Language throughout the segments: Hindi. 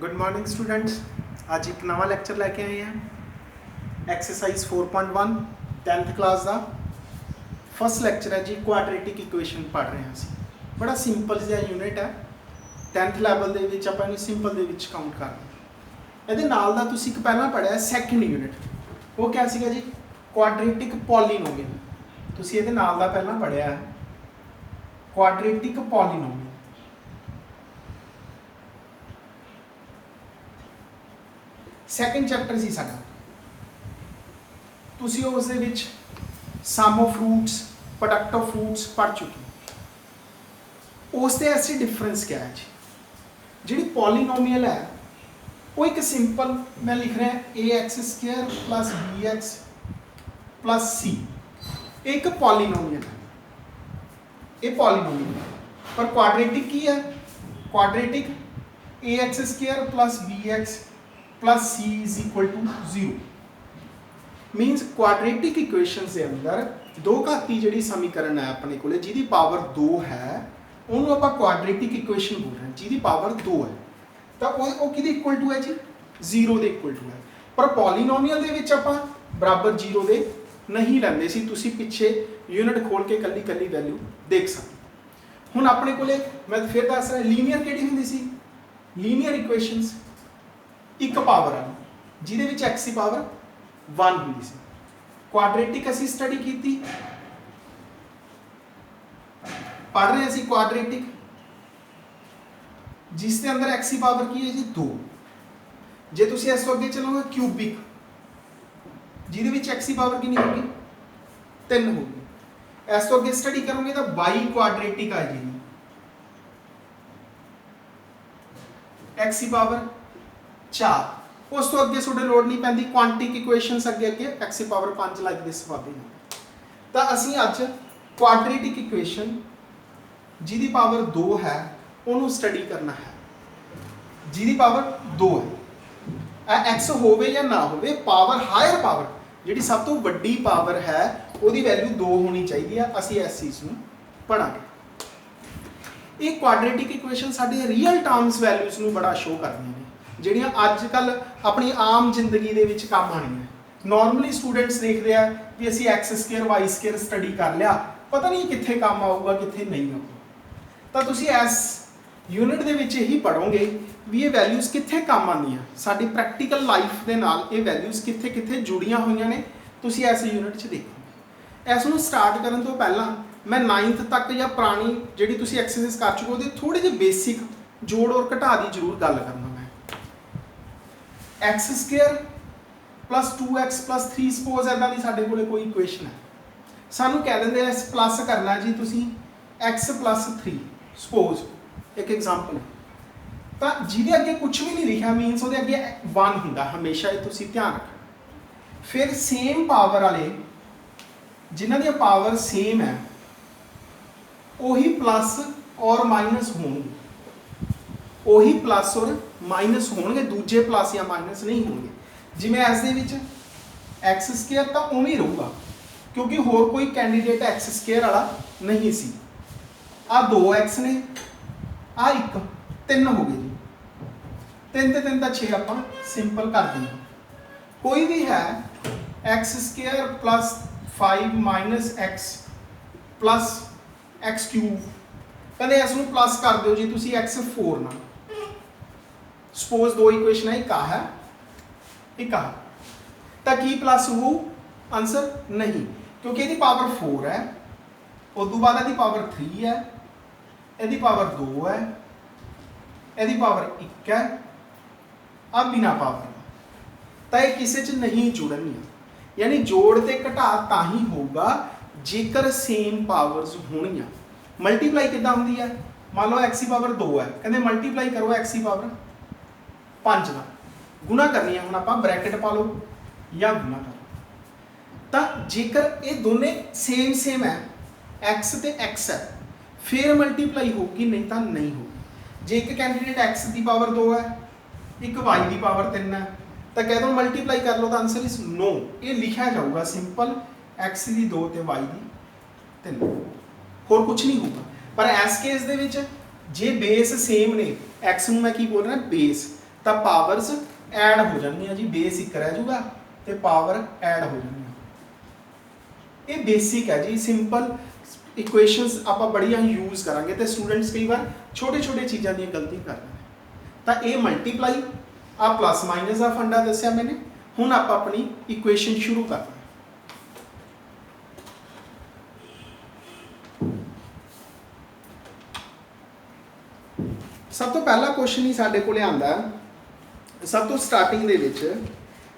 Good morning students. आज एक नवा लैक्चर लैके आए हैं। एक्सरसाइज 4.1 10th क्लास का फर्स्ट लैक्चर है जी। क्वाड्रेटिक इक्वेशन पढ़ रहे हैं ਅਸੀਂ। बड़ा सिंपल जिहा यूनिट है। 10th लैवल ਦੇ ਵਿੱਚ ਆਪਾਂ ਇਹਨੂੰ ਸਿੰਪਲ ਦੇ ਵਿੱਚ ਕਾਊਂਟ ਕਰਨਾ। ਇਹਦੇ ਨਾਲ ਦਾ ਤੁਸੀਂ ਇੱਕ ਪਹਿਲਾਂ ਪੜਿਆ ਸੈਕੰਡ ਯੂਨਿਟ, ਉਹ ਕਿਆ ਸੀਗਾ ਜੀ? Quadratic polynomial. ਤੁਸੀਂ ਇਹਦੇ ਨਾਲ ਦਾ ਪਹਿਲਾਂ ਪੜਿਆ ਹੈ ਕੁਆਡਰੇਟਿਕ ਪੋਲੀਨੋਮੀਅਲ। ਸੈਕੰਡ ਚੈਪਟਰ ਸੀ ਸਾਡਾ। ਤੁਸੀਂ ਉਸ ਦੇ ਵਿੱਚ sum of roots, product of roots ਪੜ੍ਹ ਚੁੱਕੇ ਹੋ। ਉਸ ਦੇ ਐਸੀ ਡਿਫਰੈਂਸ क्या है जी? ਜਿਹੜੀ ਪੋਲੀਨੋਮੀਅਲ ਹੈ ਉਹ ਇੱਕ ਸਿੰਪਲ ਮੈਂ ਲਿਖ ਰਿਹਾ ax² + bx + c। ਇੱਕ ਪੋਲੀਨੋਮੀਅਲ ਹੈ, ਇਹ ਪੋਲੀਨੋਮੀਅਲ ਹੈ। ਪਰ ਕੁਆਡਰੇਟਿਕ ਕੀ ਹੈ? ਕੁਆਡਰੇਟਿਕ ax² + bx + c = 0। मीनस quadratic equations के अंदर दो घाती जी समीकरण है अपने को जिहदी पावर 2 है, उन्होंने आप क्वाड्रेटिक इक्वेशन बोल रहे हैं जिहदी पावर 2 है। तो वो किहदे इक्वल टू है जी? 0 के इक्वल टू है। पर पॉलीनोमियल दे विच आपां बराबर 0 दे नहीं लैंदे सी। तुसीं पिछे यूनिट खोल के कल्ली कल्ली वैल्यू देख सकते। हुण अपने कोले मैं फिर दस रहा लीनियर किहड़ी हुंदी सी? लीनियर इक्वेशनस एक पावर वाली जिहदे विच x की पावर 1 हुंदी सी। क्वाड्रेटिक असीं स्टडी कीती, पढ़ रहे हैं क्वाड्रेटिक जिसके अंदर x की पावर की है जी 2। जे तुसीं इस तो अगे चलोगे क्यूबिक जिहदे विच x की पावर कितनी होगी? 3 होगी। इस तो अगे स्टडी करोगे तो बाई क्वाड्रेटिक आ जाएगी, x की पावर 4। उस तो अगे थोड़े लोड़ नहीं पैंदी, क्वांटिक इक्वेशनस अगे अगे x की पावर 5 लाइक दिस वादे। तो असीं अज क्वाड्रेटिक इक्वेशन जिहदी पावर 2 है उन्होंने स्टडी करना है। जिहदी पावर 2 है, x होवे या ना होवे, पावर हायर पावर जिहड़ी सब तो वड्डी पावर है उहदी वैल्यू 2 होनी चाहिए है। असीं इस चीज़ नूं पढ़ांगे। ये क्वाड्रेटिक इक्वेशन साडे रियल टर्म्स वैल्यूज़ नूं बड़ा शो करदियां ने ਜਿਹੜੀਆਂ ਅੱਜ ਕੱਲ ਆਪਣੀ ਆਮ ਜ਼ਿੰਦਗੀ ਦੇ ਵਿੱਚ ਕੰਮ ਆਣੀਆਂ। ਨੋਰਮਲੀ ਸਟੂਡੈਂਟਸ ਦੇਖਦੇ ਆ ਵੀ ਅਸੀਂ x² y² ਸਟੱਡੀ ਕਰ ਲਿਆ, ਪਤਾ ਨਹੀਂ ਕਿੱਥੇ ਕੰਮ ਆਊਗਾ ਕਿੱਥੇ ਨਹੀਂ ਆਊਗਾ। ਤਾਂ ਤੁਸੀਂ ਇਸ ਯੂਨਿਟ ਦੇ ਵਿੱਚ ਇਹੀ ਪੜੋਗੇ ਵੀ ਇਹ ਵੈਲਿਊਜ਼ ਕਿੱਥੇ ਕੰਮ ਆਉਂਦੀਆਂ, ਸਾਡੀ ਪ੍ਰੈਕਟੀਕਲ ਲਾਈਫ ਦੇ ਨਾਲ ਇਹ ਵੈਲਿਊਜ਼ ਕਿੱਥੇ ਕਿੱਥੇ ਜੁੜੀਆਂ ਹੋਈਆਂ ਨੇ, ਤੁਸੀਂ ਇਸ ਯੂਨਿਟ 'ਚ ਦੇਖੋਗੇ। ਇਸ ਨੂੰ ਸਟਾਰਟ ਕਰਨ ਤੋਂ ਪਹਿਲਾਂ ਮੈਂ 9th ਤੱਕ ਜਾਂ ਪੁਰਾਣੀ ਜਿਹੜੀ ਤੁਸੀਂ ਐਕਸਰਸਾਈਜ਼ ਕਰ ਚੁੱਕੇ ਉਹਦੇ ਥੋੜੇ ਜਿਹੇ ਬੇਸਿਕ ਜੋੜ ਔਰ ਘਟਾ ਦੀ ਜ਼ਰੂਰ ਗੱਲ ਕਰਨਾ। x² + 2x + 3 ਸਪੋਜ਼ ਇਦਾਂ ਦੀ ਸਾਡੇ ਕੋਲੇ ਕੋਈ ਇਕੁਏਸ਼ਨ ਹੈ, ਸਾਨੂੰ ਕਹਿ ਦਿੰਦੇ ਆ ਪਲੱਸ ਕਰਨਾ ਜੀ ਤੁਸੀਂ x + 3 ਸਪੋਜ਼ ਇੱਕ ਐਗਜ਼ਾਮਪਲ ਹੈ। ਤਾਂ ਜਿਹਦੇ ਅੱਗੇ ਕੁਝ ਵੀ ਨਹੀਂ ਲਿਖਿਆ ਮੀਨਸ ਉਹਦੇ ਅੱਗੇ 1 ਹੁੰਦਾ ਹਮੇਸ਼ਾ, ਇਹ ਤੁਸੀਂ ਧਿਆਨ ਰੱਖਣਾ। ਫਿਰ ਸੇਮ ਪਾਵਰ ਵਾਲੇ ਜਿਨ੍ਹਾਂ ਦੀ ਪਾਵਰ ਸੇਮ ਹੈ ਉਹੀ ਪਲੱਸ ਔਰ ਮਾਈਨਸ ਹੋਣਗੇ, ਉਹੀ ਪਲੱਸ ਔਰ माइनस होंगे, दूजे प्लस या माइनस नहीं होंगे। जिमें इस दे विच x² तो उवें ही रहूगा क्योंकि होर कोई कैंडीडेट x² वाला नहीं सी। आ 2x ने आ 1 3 हो गए जी। 3 ते 3 तो 6 आप सिंपल कर देंगे। कोई भी है x² + 5 - x + x³ कहते इसनूं प्लस कर दो जी तुसीं x4 ना। सपोज 2 इक्वेशन है, एक आ है एक आ, तो की प्लस हो? आंसर नहीं, क्योंकि यदि पावर 4 है, उस तो बाद यदि पावर 3 है, यदि पावर 2 है, यदि पावर 1 है, अब बिना पावर तो यह किसी च नहीं जुड़निया। यानी जोड़ ते घटा तां ही होगा जेकर सेम पावर्स होणियां। मल्टीप्लाई किद्दां हुंदी है? मान लो x की पावर 2 है, कहते मल्टीप्लाई करो x की पावर 5 ना, गुणा करनी है। हम आप ब्रैकेट पा लो या गुणा कर लो। तो जेकर ये दोने सेम सेम है x तो x है फिर मल्टीप्लाई होगी, नहीं तो नहीं होगी। जे एक कैंडीडेट x की पावर 2 है, एक y की पावर 3 है, तो कह दो मल्टीप्लाई कर लो तो आंसर इज नो। ये लिखा जाऊगा सिंपल x की 2 तो y की 3, होर कुछ नहीं होगा। पर इस केस दे विच जे बेस सेम ने x नूं मैं की बोल रहा बेस, ਤਾਂ ਪਾਵਰਸ ਐਡ ਹੋ ਜਾਣਗੀਆਂ ਜੀ, ਬੇਸ ਇੱਕ ਰਹਿ ਜਾਊਗਾ ਤੇ ਪਾਵਰ ਐਡ ਹੋ ਜਾਣਗੀਆਂ। ਇਹ ਬੇਸਿਕ ਹੈ ਜੀ, ਸਿੰਪਲ ਇਕੁਏਸ਼ਨਸ ਆਪਾਂ ਬੜੀਆਂ ਯੂਜ਼ ਕਰਾਂਗੇ ਤੇ ਸਟੂਡੈਂਟਸ ਕਈ ਵਾਰ ਛੋਟੇ ਛੋਟੇ ਚੀਜ਼ਾਂ ਦੀਆਂ ਗਲਤੀਆਂ ਕਰਦੇ ਨੇ। ਤਾਂ ਇਹ ਮਲਟੀਪਲਾਈ ਆ ਪਲੱਸ ਮਾਈਨਸ ਦਾ ਫੰਡਾ ਦੱਸਿਆ ਮੈਨੇ। ਹੁਣ ਆਪਾਂ ਆਪਣੀ ਇਕੁਏਸ਼ਨ ਸ਼ੁਰੂ ਕਰਦੇ ਹਾਂ। ਸਭ ਤੋਂ ਪਹਿਲਾ ਕੁਐਸਚਨ ਹੀ ਸਾਡੇ ਕੋਲੇ ਆਂਦਾ, ਸਭ ਤੋਂ ਸਟਾਰਟਿੰਗ ਦੇ ਵਿੱਚ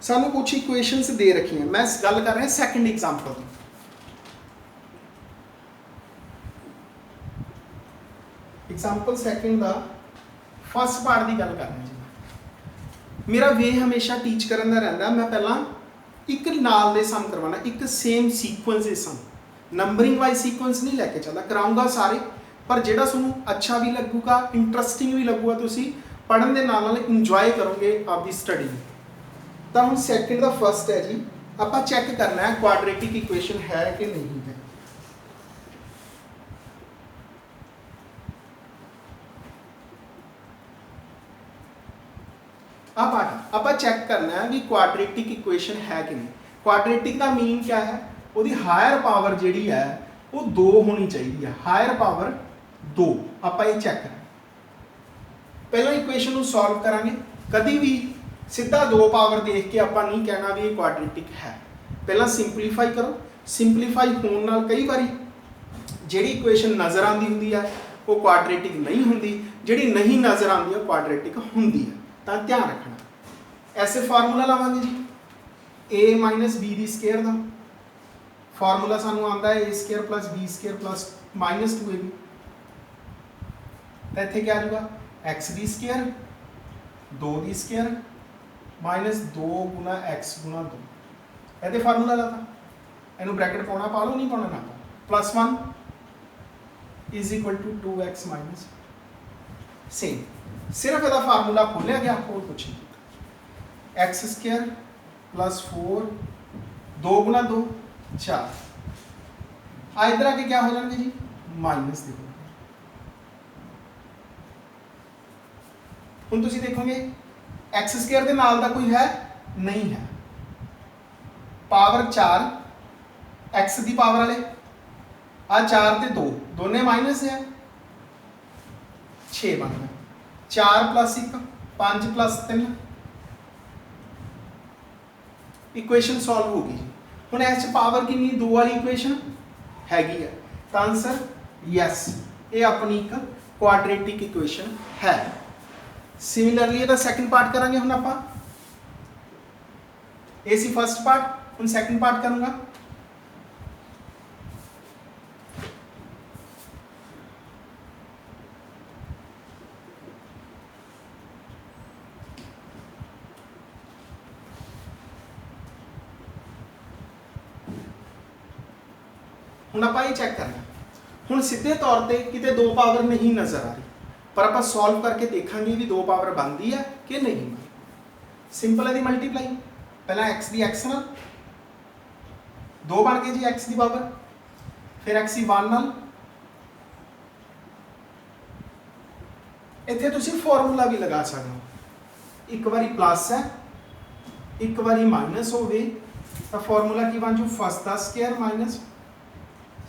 ਸਾਨੂੰ ਕੁਝ ਇਕੁਏਸ਼ਨਸ ਦੇ ਰੱਖੀਆਂ। ਮੈਂ ਗੱਲ ਕਰ ਰਿਹਾ ਸੈਕੰਡ ਐਗਜ਼ਾਮਪਲ ਦੀ। एग्जाम्पल सैकेंड का फस्ट पार्ट की गल करना जी। मेरा वे हमेशा टीच करन दा रहिंदा, मैं पहला एक नाल दे सम करवाना, एक सेम सीक्वेंस दे सम, नंबरिंग वाइज सीक्वेंस नहीं लैके चलदा, कराऊंगा सारे, पर जिहड़ा तुहानूं अच्छा भी लगूगा, इंटरस्टिंग भी लगूगा, तुसीं पढ़न दे नाल नाल इंजॉय करोगे आपकी स्टडी। तो हुण सैकेंड का फस्ट है जी, आपां चैक करना है क्वाड्रेटिक इक्वेशन है कि नहीं है। आप चैक करना है भी क्वाड्रेटिक इक्वेशन है कि नहीं। क्वाड्रेटिक का मीन क्या है, वो हायर पावर जी है वो 2 होनी चाहिए, हायर पावर 2। आप ये चैक करें, पहला इक्वेशन को सॉल्व करांगे। कभी भी सीधा 2 पावर देख के आप नहीं कहना भी ये क्वाड्रेटिक है। पहला सिंपलीफाई करो, सिंपलीफाई होने नाल कई बारी जिहड़ी इक्वेशन नज़र आती होंदी है वो क्वाड्रेटिक नहीं होंदी, जिहड़ी नहीं नज़र आती है क्वाड्रेटिक होंदी है। तो ध्यान रखना, ऐसे फार्मूला लावांगे जी, ए माइनस बी दी स्केयर का फार्मूला सानू आंदा है a square plus b square plus minus 2ab। तो इत्थे क्या आ जाऊगा, एक्स दी स्केयर 2 दी स्केयर माइनस 2 गुना एक्स गुना 2। ये फार्मूला लाता, इनू ब्रैकेट पाना पा लो, नहीं पाना ना पाओ। Plus 1 is equal to 2x minus same, सिर्फ यदा फार्मूला खोलिया गया, और कुछ नहीं। एक्स स्केयर प्लस 4 2 गुना 2 4, आ इधर आके क्या हो जाएंगे जी, माइनस देखो। हुण तुसीं देखोगे एक्स स्केयर के नाल दा कोई है नहीं है, पावर 4 एक्स की पावर वाले आ 4 ते 2 दोने माइनस है, 6 बन गया। 4 प्लस 1 5 प्लस 3, इक्वेशन सॉल्व होगी। हुण इस पावर कितनी 2 वाली इक्वेशन हैगी है, तो आंसर यस, ये अपनी एक क्वाड्रेटिक इक्वेशन है। सिमिलरली ये सैकेंड पार्ट करांगे हुण आपां, ये सी फर्स्ट पार्ट, हुण सैकेंड पार्ट करूँगा। हुण आप ये चैक करना, हुण सीधे तौर पर किते 2 पावर नहीं नज़र आ रही, पर आप सॉल्व करके देखेंगे भी 2 पावर बनती है कि नहीं बनती। सिंपल है मल्टीप्लाई, पहला एक्स दी एक्स नाल 2 बन गए जी एक्स की पावर, फिर एक्स की 1 नाल। इत्थे तुसीं फॉर्मूला भी लगा सकते हो, एक बारी प्लस है एक बारी माइनस हो गए, तो फॉर्मूला की बन जू फर्स्ट का स्केयर माइनस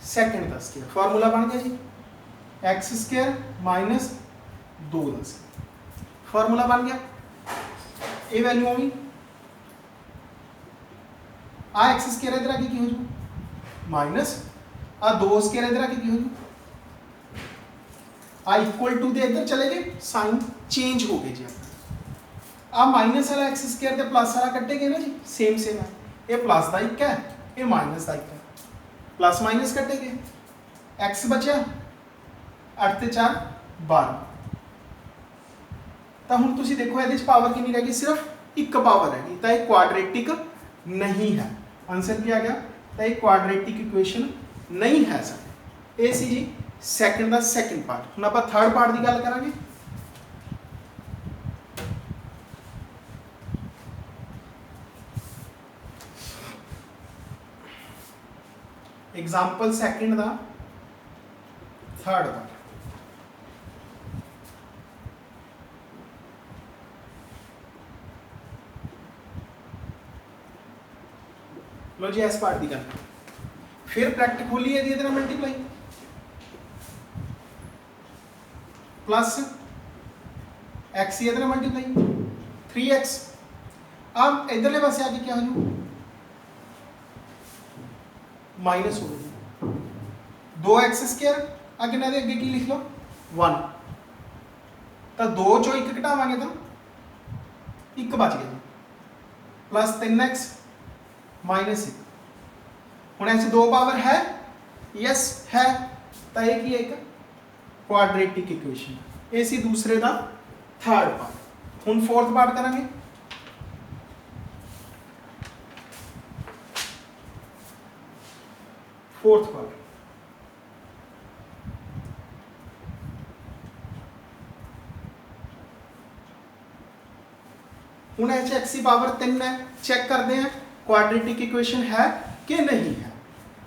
सेकेंड का स्केयर, फॉर्मूला बन गया जी एक्स स्केयर माइनस 2 का स्केयर, फॉर्मूला बन गया। ये वैल्यू होगी आ एक्स स्केयर इधर आके की हो जू माइनस आ 2 स्केयर इधर आके की हो जू, आ इक्वल टू दे इधर चले गए, साइन चेंज हो गए जी। आ माइनस वाला एक्स स्केयर ते प्लस वाला कट्टे गए ना जी, सेम सेम है, ये प्लस का 1 है, ये माइनस का 1 है, प्लस माइनस कटे गए, एक्स बचा 8 ते 4 12। तो हुण तुसीं देखो ये पावर कितनी रह गई, सिर्फ एक पावर हैगी, तो ये क्वाड्रेटिक नहीं है। आंसर क्या आ गया, तो ये क्वाड्रेटिक इक्वेशन नहीं है सर। ये सी जी सैकेंड का सैकेंड पार्ट। हुण आपां थर्ड पार्ट की गल करांगे। एग्जाम्पल सैकेंड का थर्ड पार्ट। लो जी इस पार्ट की गल फिर ब्रैकेट खोली है ये मल्टीप्लाई प्लस एक्स ये मल्टीप्लाई 3x अब इधरले पासे आके क्या हो माइनस हो गई 2x स्क्वायर आगे ना अगे की लिख लो 1 तो 2 चो 1 घटावांगे तो 1 बच गया प्लस 3x माइनस 1 हुण ऐसे 2 पावर है यस है तो ये की एक क्वाड्रेटिक इक्वेशन ये सी दूसरे का थर्ड पार्ट हुण फोर्थ पार्ट करांगे फोर्थ पार्ट हुण एक्स की पावर 3 है चेक करते हैं क्वाड्रेटिक इक्वेशन है कि नहीं है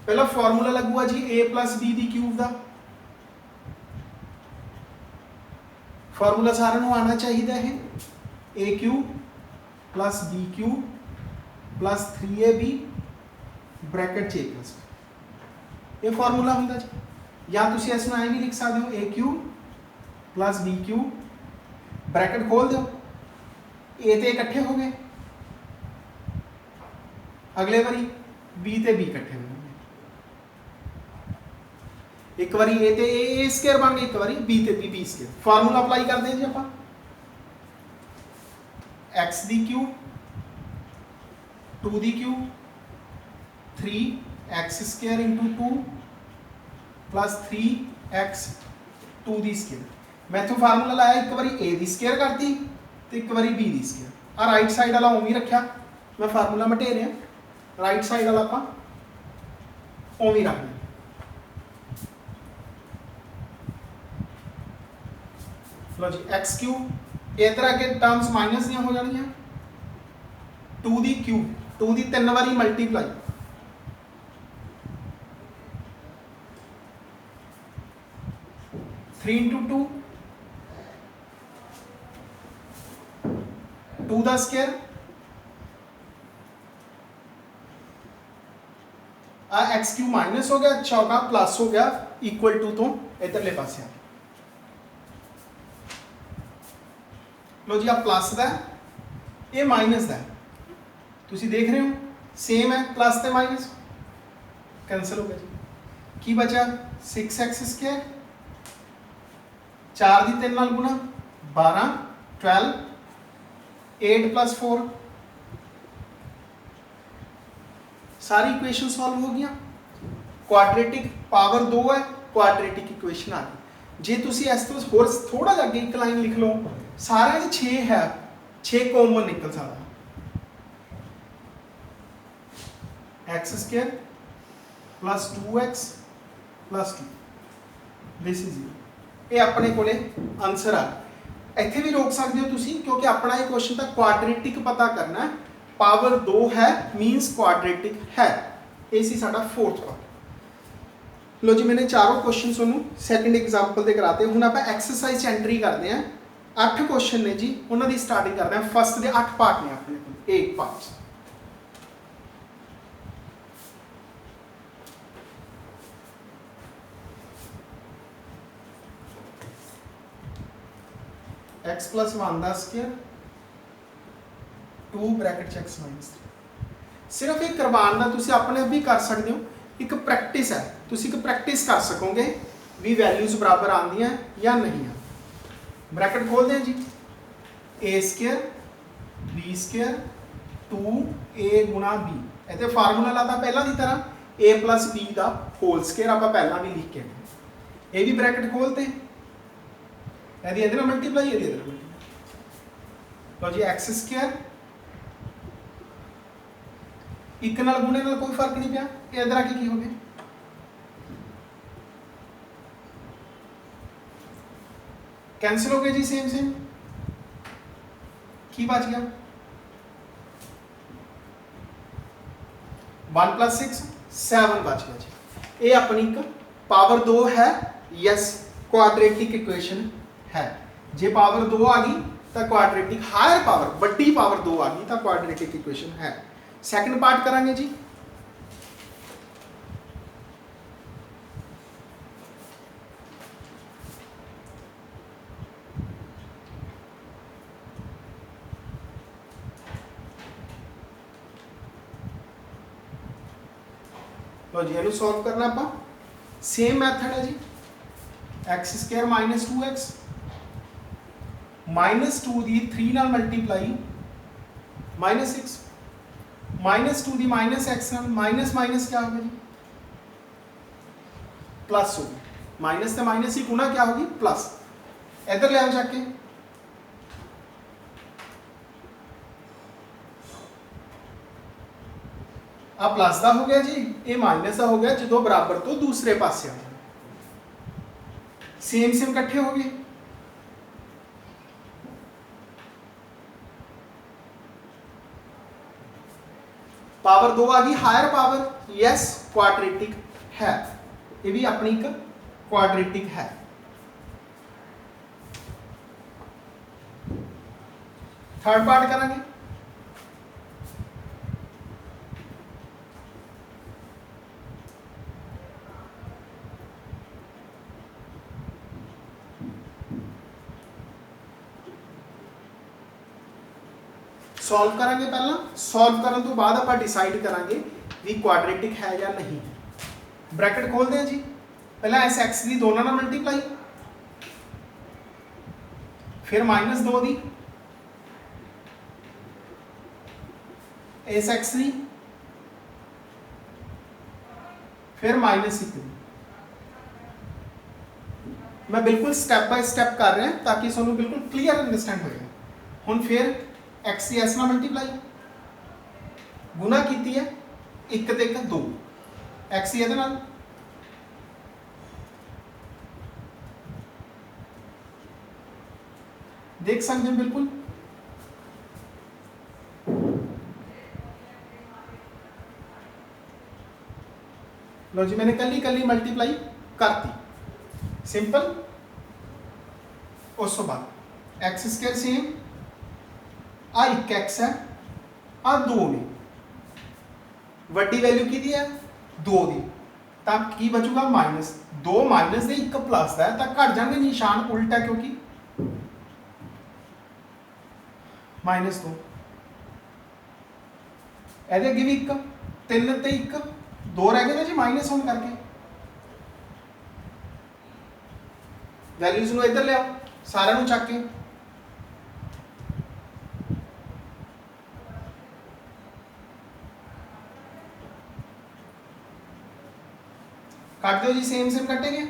पहला फॉर्मूला लगूगा जी a प्लस बी दी क्यूब का फॉर्मूला सारे को आना चाहिए है a cube plus b cube plus 3ab bracket च प्लस ये फॉर्मूला होंगे जी या तुम इसमें ऐ भी लिख सकते हो a cube plus b cube bracket खोल दो ए तो इकट्ठे हो गए अगले बारी बी ते बी इकट्ठे हो गए एक बारी ए ते ए स्क्वायर बन गए एक बारी बी ते बी स्क्वायर फार्मूला अप्लाई करते हैं जी आप एक्स दी क्यूब 2 दी cube 3x square into 2 plus 3x 2 दी स्क्वायर मैं तो फार्मूला लाया एक बारी ए दी स्क्वायर करती तो एक बारी बी दी स्क्वायर आ राइट साइड वाला उवें रखा मैं फार्मूला मटे रहा राइट साइड वाला आप उवें रखना लो जी एक्स क्यूब इधर आगे टर्म्स माइनस दियां हो जानियां 2 दी क्यूब 2 दी 3 बारी मल्टीप्लाई थ्री इंटू 2 2 दा स्क्वायर आ एक्स क्यूब माइनस हो गया चौका प्लस हो गया इक्वल टू तो इधरले पासे आ लो जी आ प्लस का ये माइनस का तुम देख रहे हो सेम है प्लस ते माइनस कैंसल हो गया जी की बचा 6x स्क्वायर 4 दी 3 नाल गुणा 12 12 8 प्लस 4 सारी इक्वेशन सॉल्व हो गया क्वाड्रेटिक पावर 2 है क्वाड्रेटिक इक्वेशन आ गई जे तुम इस तो होर थोड़ा जिहा अगे एक लाइन लिख लो सारे 6 है 6 कॉमन निकल सकता x square plus 2x plus 2 this is ये अपने को आंसर आ इत्थे भी रोक सकते हो तुम क्योंकि अपना ये क्वेश्चन था क्वाड्रेटिक पता करना है पावर 2 है मीनस क्वाड्रेटिक है ये सी साडा फोर्थ पार्ट लो जी मैंने चारों क्वेश्चन सुनू सैकेंड एग्जाम्पल के कराते हुण आप एक्सरसाइज एंट्री करते हैं 8 क्वेश्चन ने जी उन्होंने स्टार्टिंग करते हैं फर्स्ट के 8 पार्ट ने अपने को 8 पार्ट्स x प्लस 1 का स्क्वायर 2 ब्रैकेट x माइनस 3 सिर्फ एक करवान का तुम अपने आप भी कर सकते हो एक प्रैक्टिस है तुम एक प्रैक्टिस कर सकोगे भी वैल्यूज बराबर आती हैं या नहीं है ब्रैकेट खोल दें जी ए स्क्वायर बी स्क्वायर 2a गुणा बी इतने फार्मूला लाता पहला की तरह a प्लस बी का होल स्क्वायर आप पहला भी लिख के ये भी ब्रैकेट खोलते यदि इधर मल्टीप्लाई यदि इधर मल्टीप्लाई लो जी एक्स स्क्वायर एक नाल गुणे नाल कोई फर्क नहीं पिया इधर आके की हो गया कैंसिल हो गए जी सेम सेम की बच गया 1 प्लस 6 7 बच गया जी ये अपनी पावर 2 है यस क्वाड्रेटिक इक्वेशन है जे पावर 2 आ गई तो क्वाड्रेटिक हायर पावर बड़ी पावर 2 आ गई तो क्वाड्रेटिक इक्वेशन है सेकंड पार्ट करांगे जी लो जी इन्हू सॉल्व करना आपां सेम मैथड है जी x square minus 2x minus 2 दी 3 नाल मल्टीप्लाई माइनस 6 माइनस 2 दी माइनस x नाल माइनस माइनस क्या होगा जी प्लस होगी माइनस से माइनस ही गुना क्या होगी प्लस इधर ले आओ जाके आ प्लस का हो गया जी ये माइनस का हो गया जो बराबर तो दूसरे पासे सेम सेम इकट्ठे हो गए पावर 2 आ गई हायर पावर यस क्वाड्रेटिक है ये भी अपनी एक क्वाड्रेटिक है थर्ड पार्ट करेंगे सॉल्व करेंगे पहला सॉल्व करने तो बाद आप डिसाइड करांगे भी क्वाड्रेटिक है या नहीं ब्रैकेट खोल दें जी पहला इस एक्स की दोनों ना मल्टीप्लाई फिर माइनस 2 दी इस एक्स की फिर माइनस 1 दी मैं बिल्कुल स्टेप बाय स्टेप कर रहा हूं ताकि तुहानू बिल्कुल क्लीयर अंडरस्टैंड हो जाए हुण फिर एक्स की एस ना मल्टीप्लाई गुना की है एक ते एक 2 एक्स ये देख सकते हैं बिल्कुल लो जी मैंने कली कली मल्टीप्लाई करती सिंपल उस बाद एक्स स्क्वायर सेम आ एक एक्स है आ 2 ने वड्डी वैल्यू की दी है 2 दी तब की बचूगा माइनस 2 माइनस दे 1 प्लस का है तब घट जाएंगे निशान उल्टा क्योंकि माइनस 2 ਇਹਦੇ ਅੱਗੇ ਵੀ 1 3 ਤੇ 1 2 ਰਹਿ ਗਏ ਨਾ ਜੀ ਮਾਈਨਸ ਹੋਣ ਕਰਕੇ ਵੈਲਿਊਜ਼ ਨੂੰ ਇੱਧਰ ਲਿਆਓ ਸਾਰਿਆਂ ਨੂੰ ਚੱਕ ਕੇ काट दो जी सेम सेम कटेंगे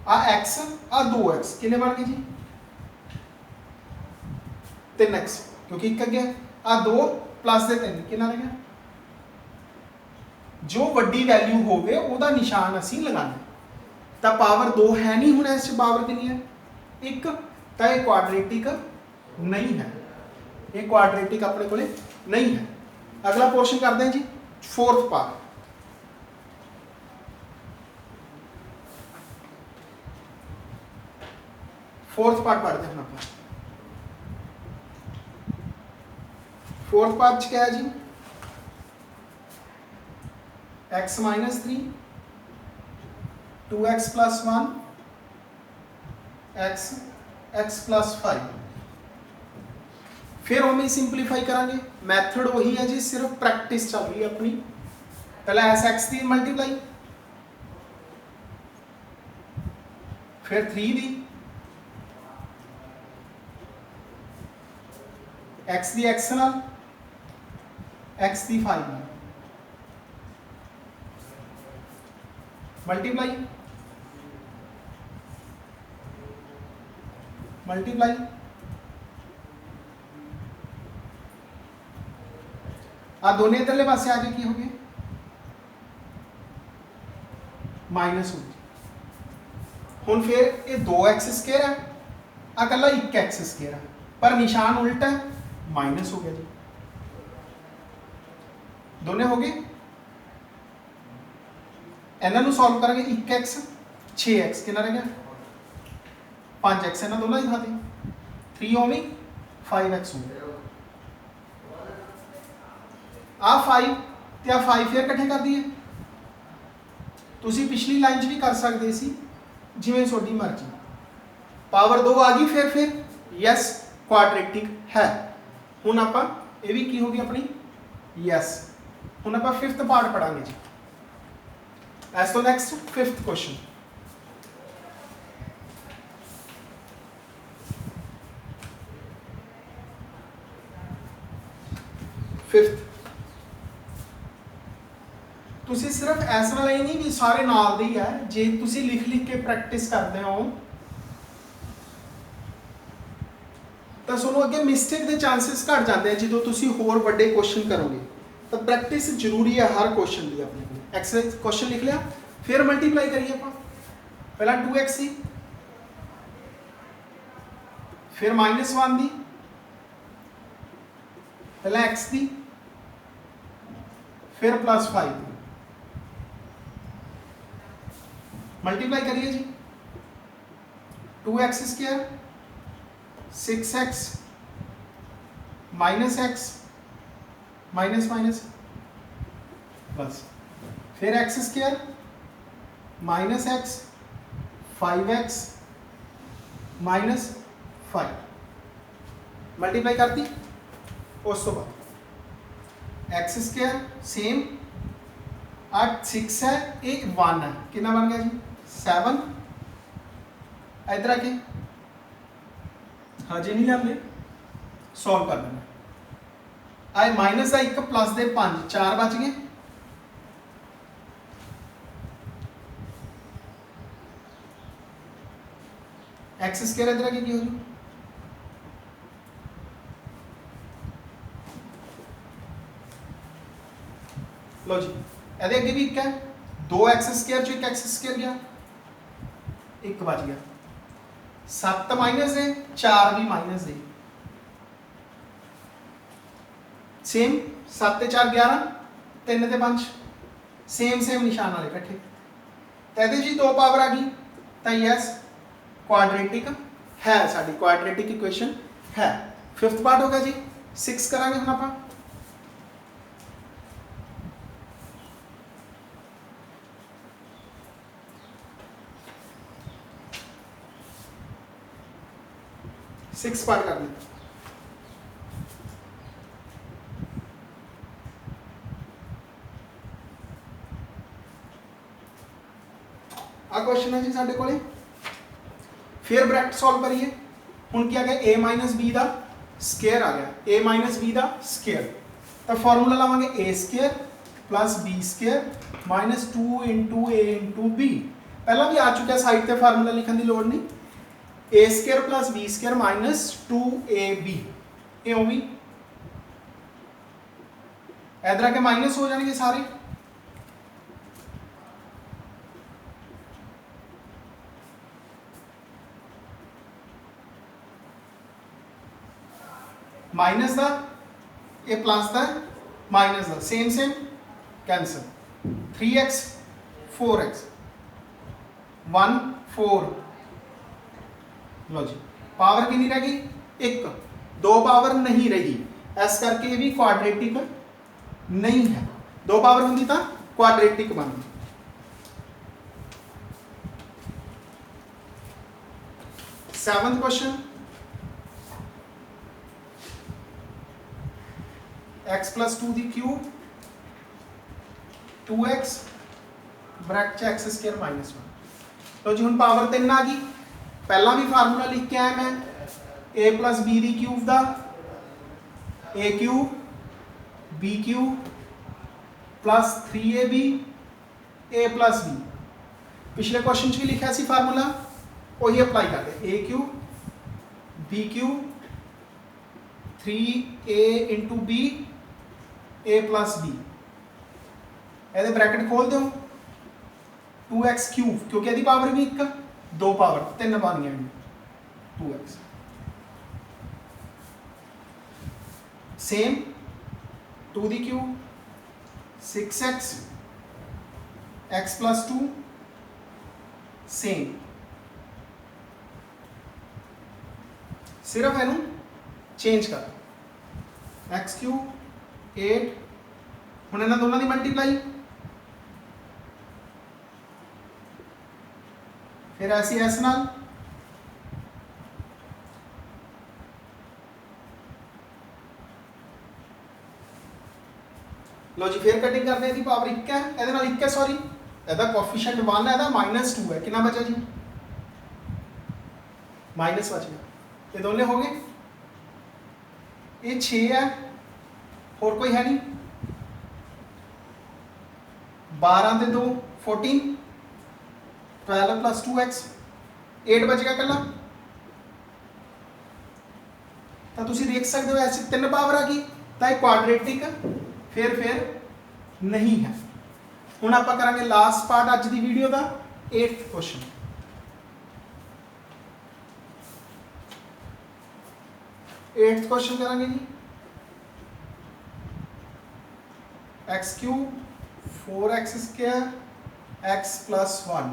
आ x आ 2x कितने बन गए जी 3x क्योंकि एक गया आ 2 प्लस दे 3 कितना रह गया जो वड्डी वैल्यू होवे ओदा निशान असी लगाना ता पावर 2 है नहीं हुण इस पावर कितनी है 1 ता ये क्वाड्रेटिक नहीं है ये क्वाड्रेटिक अपने कोले नहीं है अगला पोर्शन करते हैं जी फोर्थ पार्ट फोर्थ पार्ट पढ़ते हैं अपना फोर्थ पार्ट क्या है जी x minus 3 2x plus 1 x plus 5 फिर हम सिंपलीफाई करेंगे मैथड वही है जी सिर्फ प्रैक्टिस चल रही है अपनी पहले एस एक्स की मल्टीप्लाई फिर 3 दी x दी x नाल x दी 5 नाल मल्टीप्लाई मल्टीप्लाई आ दोनों इधरले पासे आके की हो गए माइनस हो गई हुण फिर ये 2x स्क्वायर है आ कला 1x स्क्वायर है पर निशान उल्टा है माइनस हो गया जी दोनों हो गए इन्हों सॉल्व करेंगे 1x 6x कितना रह गया 5x इन्होंने दोनों ही खाते 3 होगी 5x हो गया आ 5 ते 5 फिर इकट्ठे कर दिए तुसी पिछली लाइन च भी कर सकते सी जिवें तुहाडी मर्जी पावर 2 आ गई फिर यस क्वाड्रेटिक है हुण आपां ये भी की होगी अपनी यस ਹੁਣ ਆਪਾਂ 5th ਪਾर्ट पढ़ांगे जी। एस तो नेक्स्ट 5th क्वेश्चन। ਤੁਸੀਂ ਸਿਰਫ ਇਸ ਨਾਲ ਹੀ ਨਹੀਂ ਵੀ ਸਾਰੇ ਨਾਲ ਦੇ ਹੀ ਹੈ, ਜੇ ਤੁਸੀਂ ਲਿਖ ਕੇ ਪ੍ਰੈਕਟਿਸ ਕਰਦੇ ਹੋ ਤਾਂ ਤੁਹਾਨੂੰ ਅੱਗੇ ਮਿਸਟੇਕ ਦੇ ਚਾਂਸਸ ਘਟ ਜਾਂਦੇ ਆ ਜਦੋਂ ਤੁਸੀਂ ਹੋਰ ਵੱਡੇ ਕੁਐਸਚਨ ਕਰੋਗੇ। ਤਾਂ ਪ੍ਰੈਕਟਿਸ ਜ਼ਰੂਰੀ ਹੈ ਹਰ ਕੁਐਸਚਨ ਦੀ। ਆਪਣੇ ਕੋਲ ਐਕਸ ਕੁਐਸਚਨ ਲਿਖ ਲਿਆ, ਫਿਰ ਮਲਟੀਪਲਾਈ ਕਰੀਏ ਆਪਾਂ। ਪਹਿਲਾਂ 2x ਸੀ, ਫਿਰ -1 ਦੀ, ਪਹਿਲਾਂ x ਦੀ, फिर +5 मल्टीप्लाई करिए जी। 2x square 6x -x minus minus बस, फिर x square -x 5x -5 multiply कर दी। उस तो बाद एक्स स्क्वायर सेम 8 6 है, एक 1 है, कितना बन गया जी 7। इधर आके हजे नहीं जाते, सॉल्व कर देना। आए माइनस का 1 प्लस दे 5 4 बच गए। एक्स स्क्वायर इधर आके की हो जाए लो जी, ਇਹਦੇ ਅੱਗੇ ਵੀ 1 ਹੈ, 2x स्क्वायर चो 1 x स्क्वायर गया, 1 बच गया। 7 माइनस है, 4 भी माइनस है, सेम 7 ते 4 11, 3 ते 5 सेम निशान वाले इकट्ठे। तो ਇਹਦੇ जी 2 पावर आ गई, तो यस क्वाड्रेटिक है, साडी क्वाड्रेटिक इक्वेशन है। 5th पार्ट हो गया जी। 6 करांगे हम आप। सिक्स पार्ट कर लें। आ क्वेश्चन है जी साडे कोले, फिर ब्रैकेट सॉल्व करिए। हुण क्या गया, a माइनस बी का स्क्वायर आ गया, a माइनस बी का स्क्वायर। तो फॉर्मूला लावांगे a square plus b square minus 2 into a into b। पहला भी आ चुका है, साइड पे फार्मूला लिखने की लोड़ नहीं। a square plus b square minus 2ab, ये भी इधर आके माइनस हो जाएंगे सारे। माइनस दा ये प्लस दा माइनस दा सेम कैंसल। 3x 4x 1 4। लो जी, पावर कितनी रह गई, 1, 2 पावर नहीं रही, इस करके ये भी क्वाड्रेटिक नहीं है। 2 पावर होंगी तो क्वाड्रेटिक बन गई। सेवंथ क्वेश्चन, x प्लस 2 दी cube 2x bracket x square -1। तो जी हम पावर 3 आ गई। पहला भी फार्मूला लिख के आया मैं, a प्लस बी दी क्यूब का a cube b cube plus 3ab a plus b। पिछले क्वेश्चन भी लिखा सी फार्मूला, वही अप्लाई कर दे। a cube b cube 3a into b a plus b। ये ब्रैकेट खोल दो, 2x क्यूब, क्योंकि यदि पावर भी 1, 2 पावर 3 बन गया 2x। सेम 2 दी cube 6x x plus 2 same, सिर्फ इनू चेंज कर। x क्यूब 8, हुण इन्हां दोनों की मल्टीप्लाई, फिर ऐसी एस नाल लो जी फिर कटिंग करते हैं, पावर 1 है, ਇਹਦੇ ਨਾਲ 1 है सॉरी, ਇਹਦਾ ਕੋਐਫੀਸ਼ੀਐਂਟ 1 है, -2 है, कितना बचा जी माइनस बच गया, ये दोनों हो गए, ये 6 है, और कोई है नहीं, 12 ते 2 14, 12 प्लस 2x 8 बच गया कला। तो तुसी देख सकते हो ऐसे 3 पावर आ गई, तो ये क्वाड्रेटिक फिर नहीं है। हुण आपां करांगे लास्ट पार्ट अज दी वीडियो का, 8th क्वेश्चन। एट्थ क्वेश्चन करांगे जी, x cube 4x square x plus 1।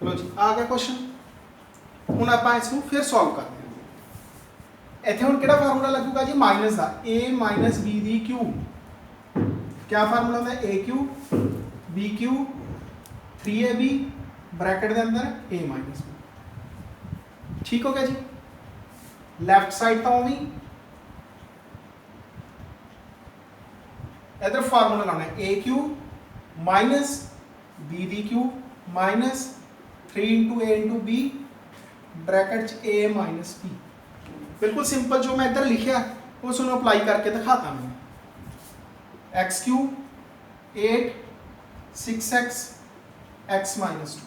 लो जी आ गया क्वेश्चन। हुण आपां इसनूं फिर सॉल्व करते हैं। इत्थे हुण किहड़ा फार्मूला लगूगा जी, माइनस का, a minus b the cube, क्या फार्मूला होंदा है, a cube b cube 3ab bracket के अंदर a माइनस b। ठीक हो गया जी। लैफ्ट साइड तो भी इधर फार्मूला लगाना है, a cube minus b the cube minus 3 into a into b bracket a minus b। बिल्कुल सिंपल जो मैं इधर लिखा उस अप्लाई करके दिखाता मैं। X cube 8 6x x minus 2,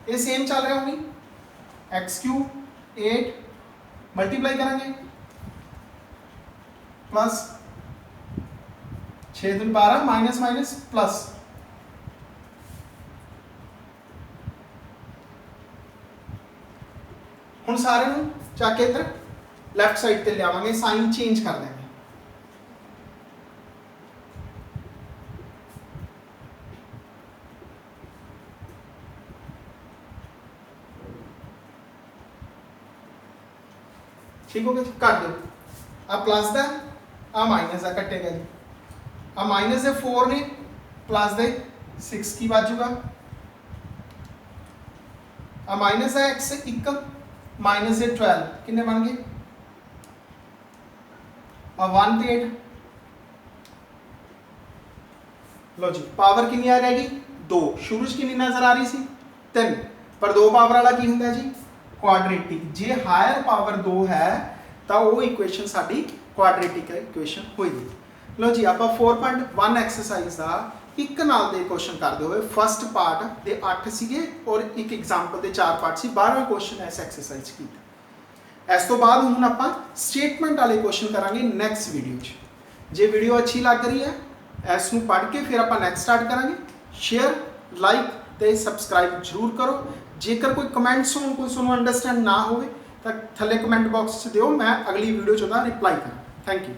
ये सेम चल रहा होगी, एक्स क्यूब 8 मल्टीप्लाई करेंगे प्लस 6 दूनी 12 माइनस माइनस प्लस, हुण सारे नूं जाके इधर लैफ्ट साइड ते लियावांगे, साइन चेंज कर देंगे। ठीक हो गया, काट दो। आ प्लस दा आ माइनस दा कटेगा जी, आ माइनस दे 4 ने प्लस दे 6 की बाजूगा, आ माइनस है x 1 माइनस दे 12 कितने बन गए, आ 1 ते 8। लो जी पावर कितनी आ जाएगी, 2। शुरू च कितनी नजर आ रही सी, 3, पर 2 पावर वाला की होंदा जी, क्वाड्रेटिक। जे हायर पावर 2 है तो वो इक्वेशन साडी क्वाड्रेटिक इक्वेशन होएगी। लो जी आप 4.1 एक्सरसाइज का एक नाल दे क्वेश्चन करते हुए फर्स्ट पार्ट दे 8 सीगे और एक एग्जाम्पल दे 4 पार्ट सी, 12 क्वेश्चन इस एक्सरसाइज की। इस तो बाद हुण आपां स्टेटमेंट वाले क्वेश्चन करांगे नैक्सट वीडियो च। जे वीडियो अच्छी लग रही है इसनूं पढ़ के फिर आपां नैक्सट स्टार्ट करांगे। शेयर लाइक ते सबसक्राइब जरूर करो। जेकर कोई कमेंट्स हो, कोई तुहानूं अंडरस्टैंड ना होवे तो थल्ले कमेंट बॉक्स च दिओ, मैं अगली वीडियो च उहदा रिप्लाई करां। Thank you.